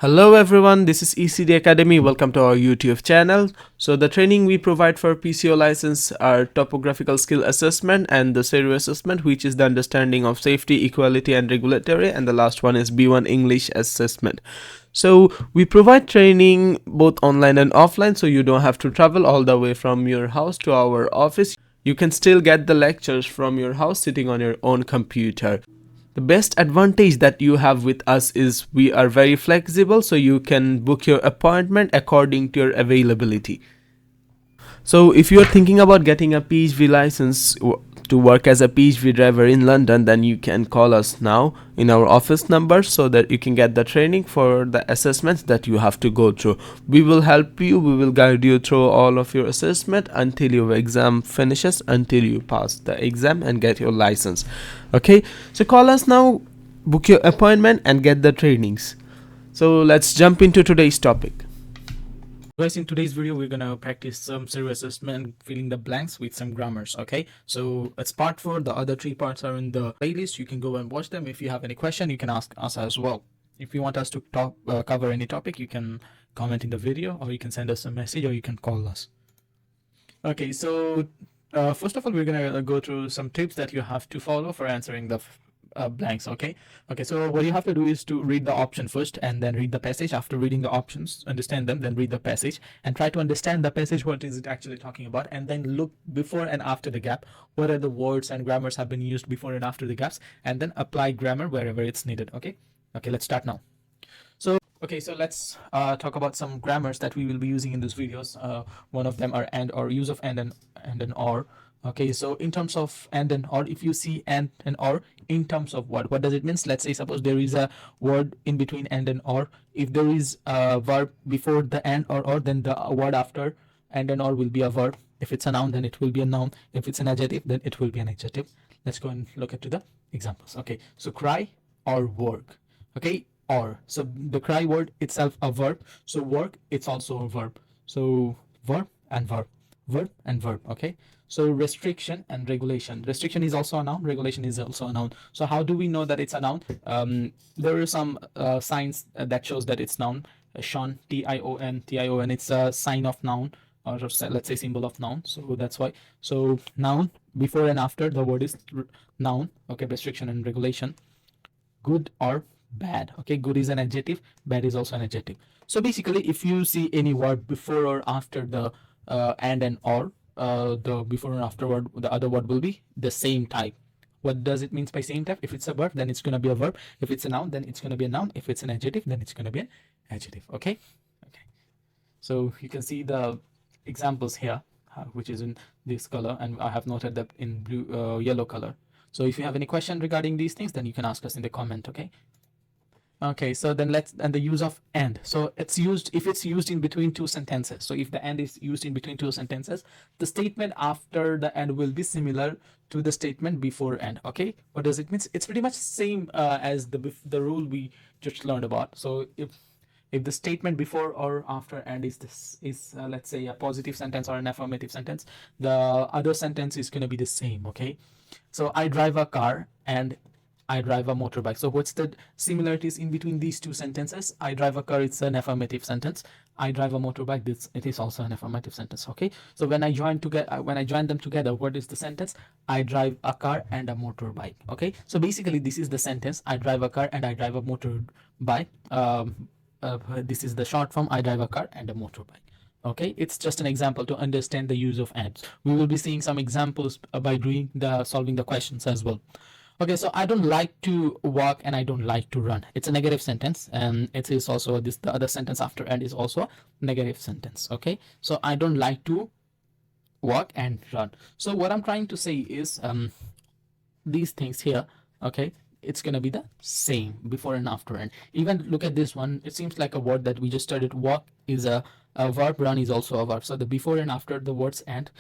Hello everyone, this is ECD Academy. Welcome to our YouTube channel. So the training we provide for PCO license are topographical skill assessment and the SERU assessment, which is the understanding of safety, equality and regulatory, and the last one is B1 English assessment. So we provide training both online and offline, so you don't have to travel all the way from your house to our office. You can still get the lectures from your house sitting on your own computer. The best advantage that you have with us is we are very flexible, so you can book your appointment according to your availability. So if you are thinking about getting a PHV license to work as a PHV driver in London, then you can call us now in our office number so that you can get the training for the assessments that you have to go through. We will help you, we will guide you through all of your assessment until your exam finishes, until you pass the exam and get your license. Okay, so call us now, book your appointment and get the trainings. So let's jump into today's topic. Guys, in today's video we're gonna practice some SERU assessment, filling the blanks with some grammars. Okay, so it's part 4. The other 3 parts are in the playlist. You can go and watch them. If you have any question, you can ask us as well. If you want us to cover any topic, you can comment in the video, or you can send us a message, or you can call us. Okay, so first of all, we're gonna go through some tips that you have to follow for answering the blanks. Okay, so what you have to do is to read the option first and then read the passage. After reading the options, understand them, then read the passage and try to understand the passage, what is it actually talking about, and then look before and after the gap, what are the words and grammars have been used before and after the gaps, and then apply grammar wherever it's needed. Okay, let's start now. So let's talk about some grammars that we will be using in these videos. One of them are and or, use of and and or. Okay, so in terms of and or, if you see and or, in terms of what does it mean? Let's say, suppose there is a word in between and or. If there is a verb before the and or, then the word after and or will be a verb. If it's a noun, then it will be a noun. If it's an adjective, then it will be an adjective. Let's go and look at the examples. Okay, so cry or work. Okay, or, so the cry word itself a verb, so work, it's also a verb. So verb and verb, verb and verb. Okay, so restriction and regulation. Restriction is also a noun, regulation is also a noun. So how do we know that it's a noun? There are some signs that shows that it's noun. Tion, tion, it's a sign of noun, or let's say symbol of noun. So that's why. So noun, before and after the word is noun. Okay, restriction and regulation. Good or bad. Okay, good is an adjective, bad is also an adjective. So basically, if you see any word before or after the and or, the before and after word, the other word will be the same type. What does it mean by same type? If it's a verb, then it's going to be a verb. If it's a noun, then it's going to be a noun. If it's an adjective, then it's going to be an adjective. Okay, so you can see the examples here, which is in this color, and I have noted that in blue, yellow color. So if you have any question regarding these things, then you can ask us in the comment. Okay, so then and the use of and. So it's used if it's used in between two sentences. So if the and is used in between two sentences, the statement after the and will be similar to the statement before and. Okay, what does it mean? It's pretty much same as the rule we just learned about. So if the statement before or after and is let's say a positive sentence or an affirmative sentence, the other sentence is going to be the same. Okay, so I drive a car and I drive a motorbike. So what's the similarities in between these two sentences? I drive a car, it's an affirmative sentence. I drive a motorbike, it is also an affirmative sentence. Okay, so when I join them together, what is the sentence? I drive a car and a motorbike. Okay, so basically this is the sentence: I drive a car and I drive a motorbike. This is the short form: I drive a car and a motorbike. Okay, it's just an example to understand the use of and. We will be seeing some examples by doing solving the questions as well. Okay, so I don't like to walk and I don't like to run. It's a negative sentence, and it is also the other sentence after and is also a negative sentence. Okay, so I don't like to walk and run. So what I'm trying to say is these things here. Okay, it's gonna be the same before and after and. Even look at this one. It seems like a word that we just studied. Walk is a verb, run is also a verb. So the before and after the words and,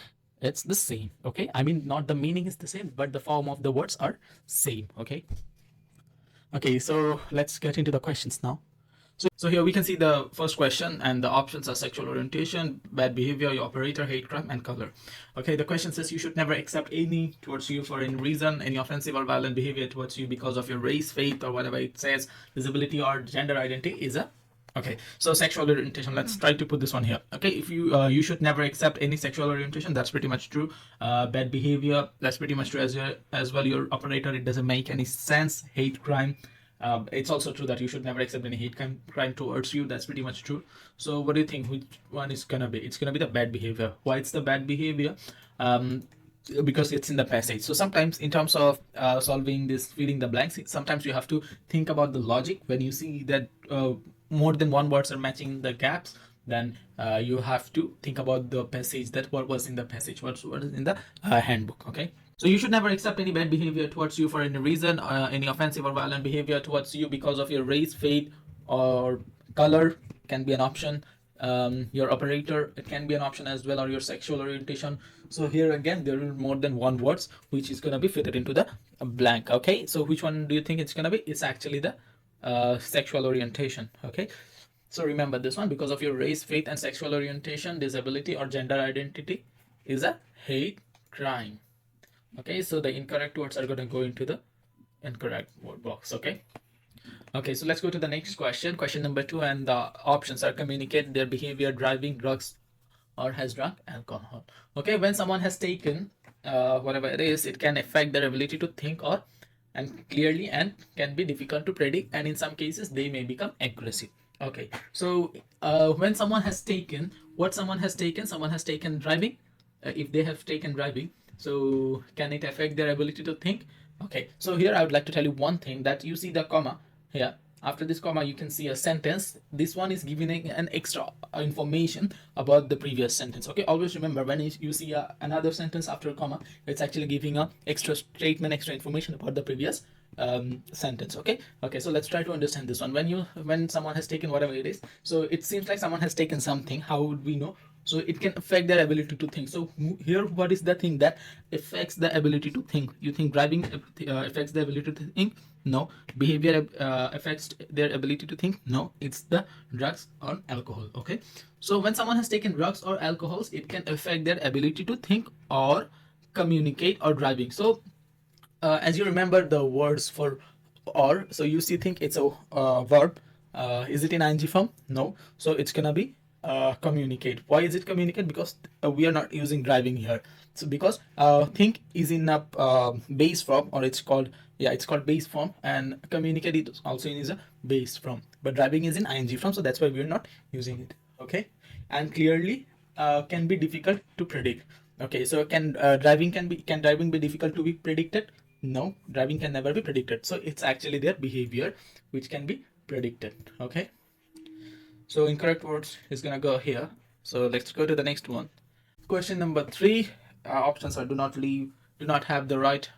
it's the same. Okay, I mean, not the meaning is the same, but the form of the words are same. Okay, so let's get into the questions now. So here we can see the first question, and the options are sexual orientation, bad behavior, your operator, hate crime, and color. Okay, the question says you should never accept any towards you for any reason, any offensive or violent behavior towards you because of your race, faith, or whatever it says, disability or gender identity is a Okay, so sexual orientation. Let's try to put this one here. Okay, if you should never accept any sexual orientation. That's pretty much true. Bad behavior. That's pretty much true as well. Your operator. It doesn't make any sense. Hate crime. It's also true that you should never accept any crime towards you. That's pretty much true. So what do you think? Which one is gonna be? It's gonna be the bad behavior. Why it's the bad behavior? Because it's in the passage. So sometimes in terms of solving this filling the blanks, sometimes you have to think about the logic. When you see that more than one words are matching the gaps, then you have to think about the passage, that what was in the passage, what is in the handbook. Okay, so you should never accept any bad behavior towards you for any reason, any offensive or violent behavior towards you because of your race, faith, or color can be an option. Your operator, it can be an option as well, or your sexual orientation. So here again there are more than one words which is going to be fitted into the blank. Okay, so which one do you think it's going to be? It's actually the sexual orientation. Okay, so remember this one: because of your race, faith, and sexual orientation, disability, or gender identity is a hate crime. Okay, so the incorrect words are going to go into the incorrect word box. Okay, so let's go to the next question. Question number 2, and the options are communicate their behavior, driving, drugs, or has drunk alcohol. Okay, when someone has taken whatever it is, it can affect their ability to think or and clearly, and can be difficult to predict, and in some cases they may become aggressive. Okay, so when someone has taken, someone has taken driving. If they have taken driving, so can it affect their ability to think? Okay, so here I would like to tell you one thing, that you see the comma here. After this comma you can see a sentence. This one is giving an extra information about the previous sentence. Okay, always remember, when you see another sentence after a comma, it's actually giving a extra statement, extra information about the previous sentence. Okay, so let's try to understand this one. When someone has taken whatever it is, so it seems like someone has taken something. How would we know? So it can affect their ability to think. So here, what is the thing that affects the ability to think? You think driving affects the ability to think? No. Behavior affects their ability to think? No. It's the drugs or alcohol. Okay, so when someone has taken drugs or alcohols, it can affect their ability to think or communicate or driving. So as you remember the words for or, so you see, think it's a verb. Is it in ing form? No. So it's gonna be communicate. Why is it communicate? Because we are not using driving here. So because think is in a base form, or it's called base form, and communicate is also in is a base form, but driving is in ing form, so that's why we are not using it. Okay, and clearly can be difficult to predict. Okay, so can driving be difficult to be predicted? No, driving can never be predicted. So it's actually their behavior which can be predicted. Okay, so incorrect words is gonna go here. So let's go to the next one. Question number 3. Options are do not leave, do not have the right,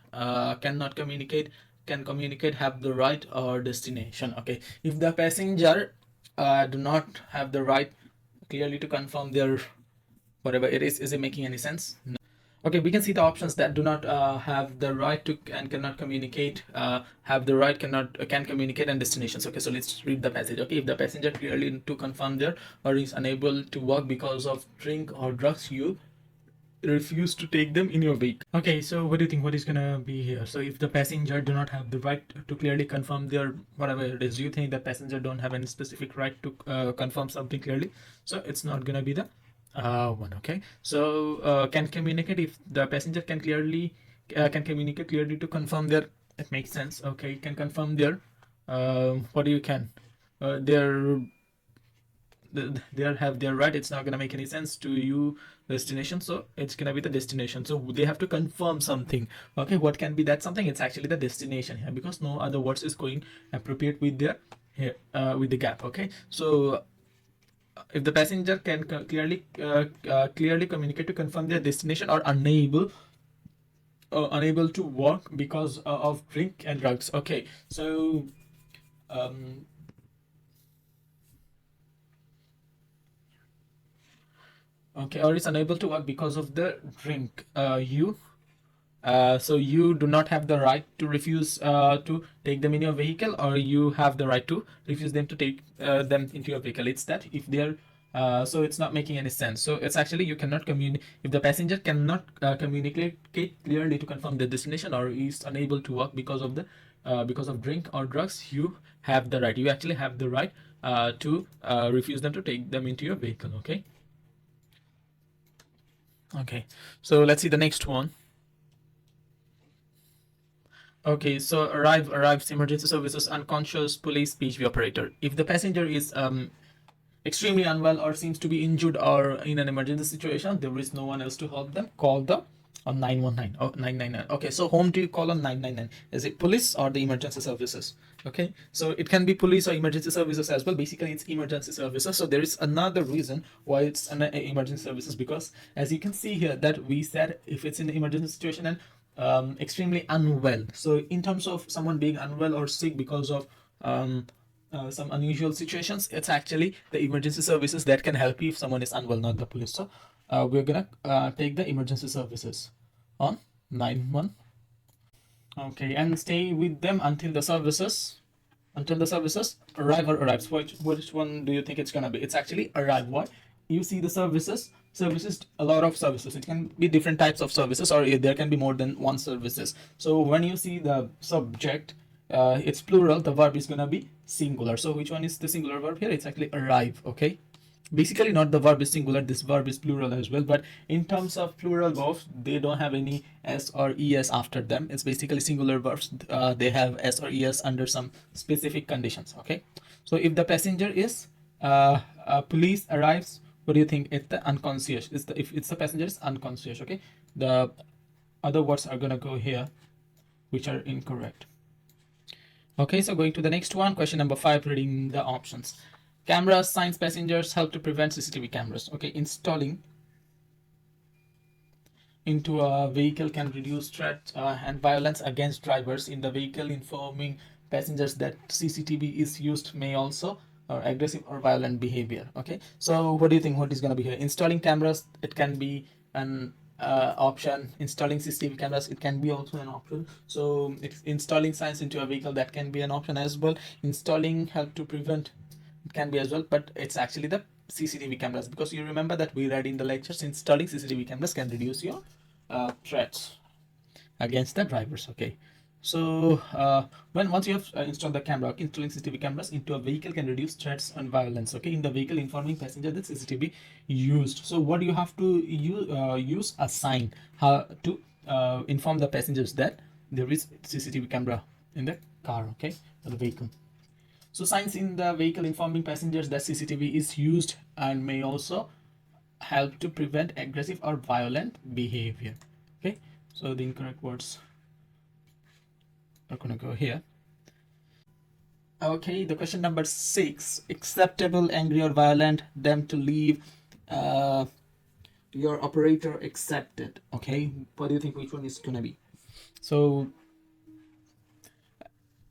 cannot communicate, can communicate, have the right, or destination. Okay, if the passenger do not have the right clearly to confirm their whatever it is it making any sense? No. Okay, we can see the options that do not have the right to and cannot communicate, have the right, can communicate, and destinations. Okay, so let's read the passage. Okay, if the passenger clearly to confirm there or is unable to walk because of drink or drugs, you refuse to take them in your vehicle. Okay, so what do you think? What is gonna be here? So if the passenger do not have the right to clearly confirm their whatever it is, do you think the passenger don't have any specific right to confirm something clearly? So it's not gonna be the one. Okay, so can communicate. If the passenger can communicate clearly to confirm their, it makes sense. Okay, can confirm their what do you can their they have their right. It's not gonna make any sense to you destination, so it's gonna be the destination. So they have to confirm something. Okay, what can be that something? It's actually the destination here, because no other words is going appropriate with their here with the gap. Okay, so if the passenger can clearly communicate to confirm their destination, or unable to walk because of drink and drugs. Okay, so okay, or is unable to walk because of the drink. So you do not have the right to refuse to take them in your vehicle, or you have the right to refuse them to take them into your vehicle. It's that if they're so it's not making any sense. So it's actually you cannot communicate if the passenger cannot communicate clearly to confirm the destination, or is unable to walk because of the because of drink or drugs. You have the right. You actually have the right to refuse them to take them into your vehicle. Okay. Okay, so let's see the next one. Okay, so arrives emergency services unconscious police PHV operator. If the passenger is extremely unwell or seems to be injured or in an emergency situation, there is no one else to help them, call the on 919 or 999. Okay, so whom do you call on 999? Is it police or the emergency services? Okay, so it can be police or emergency services as well. Basically it's emergency services. So there is another reason why it's an emergency services, because as you can see here that we said if it's in an emergency situation and extremely unwell. So in terms of someone being unwell or sick because of some unusual situations, it's actually the emergency services that can help you if someone is unwell, not the police. So we're gonna take the emergency services on 911. Okay, and stay with them until the services arrive or arrives. Which one do you think it's gonna be? It's actually arrive. Why? You see the services, a lot of services. It can be different types of services, or there can be more than one services. So when you see the subject, it's plural, the verb is gonna be singular. So which one is the singular verb here? It's actually arrive. Okay, basically not the verb is singular, this verb is plural as well, but in terms of plural verbs they don't have any s or es after them. It's basically singular verbs. They have s or es under some specific conditions. Okay, so if the passenger is police arrives, what do you think? It's the unconscious. If it's the passenger is unconscious. Okay, the other words are gonna go here which are incorrect. Okay, so going to the next one, question number 5, reading the options. Cameras, signs, passengers help to prevent CCTV cameras. Okay, installing into a vehicle can reduce threat and violence against drivers in the vehicle. Informing passengers that CCTV is used may also aggressive or violent behavior. Okay, so what do you think? What is going to be here? Installing cameras, it can be an option. Installing CCTV cameras, it can be also an option. So it's installing signs into a vehicle, that can be an option as well. Installing help to prevent, it can be as well, but it's actually the CCTV cameras, because you remember that we read in the lectures installing CCTV cameras can reduce your threats against the drivers. Okay, so once you have installed the camera, installing CCTV cameras into a vehicle can reduce threats and violence. Okay, in the vehicle, informing passenger that CCTV used. So what you have to use a sign to inform the passengers that there is CCTV camera in the car. Okay, or the vehicle. So signs in the vehicle informing passengers that CCTV is used and may also help to prevent aggressive or violent behavior. Okay, so the incorrect words are gonna go here. Okay, the question number 6, acceptable, angry or violent, them to leave, your operator accepted. Okay, what do you think which one is gonna be? So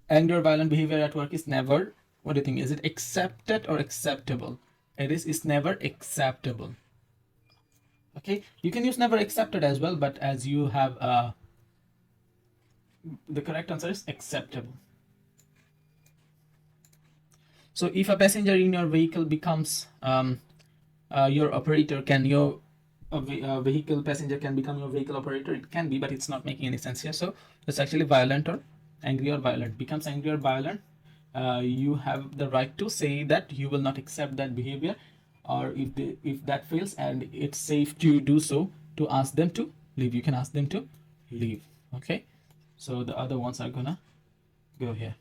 angry or violent behavior at work is never, what do you think? Is it accepted or acceptable? It's never acceptable. Okay, you can use never accepted as well, but as you have the correct answer is acceptable. So if a passenger in your vehicle becomes your operator, can your vehicle passenger can become your vehicle operator? It can be, but it's not making any sense here. So it's actually violent or angry or violent. Becomes angry or violent, you have the right to say that you will not accept that behavior, or if that fails and it's safe to do so, to ask them to leave. You can ask them to leave. Okay, so the other ones are gonna go here.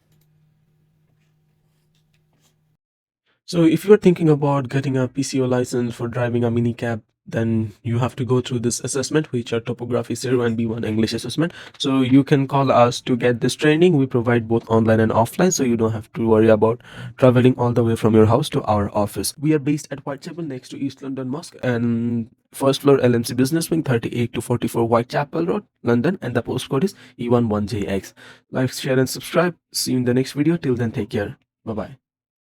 So if you're thinking about getting a PCO license for driving a minicab, then you have to go through this assessment, which are Topography SERU and B1 English assessment. So you can call us to get this training. We provide both online and offline, so you don't have to worry about traveling all the way from your house to our office. We are based at Whitechapel next to East London Mosque, and first floor LMC Business Wing, 38 to 44 Whitechapel Road, London, and the postcode is E11JX. Like, share and subscribe. See you in the next video. Till then, take care. Bye bye.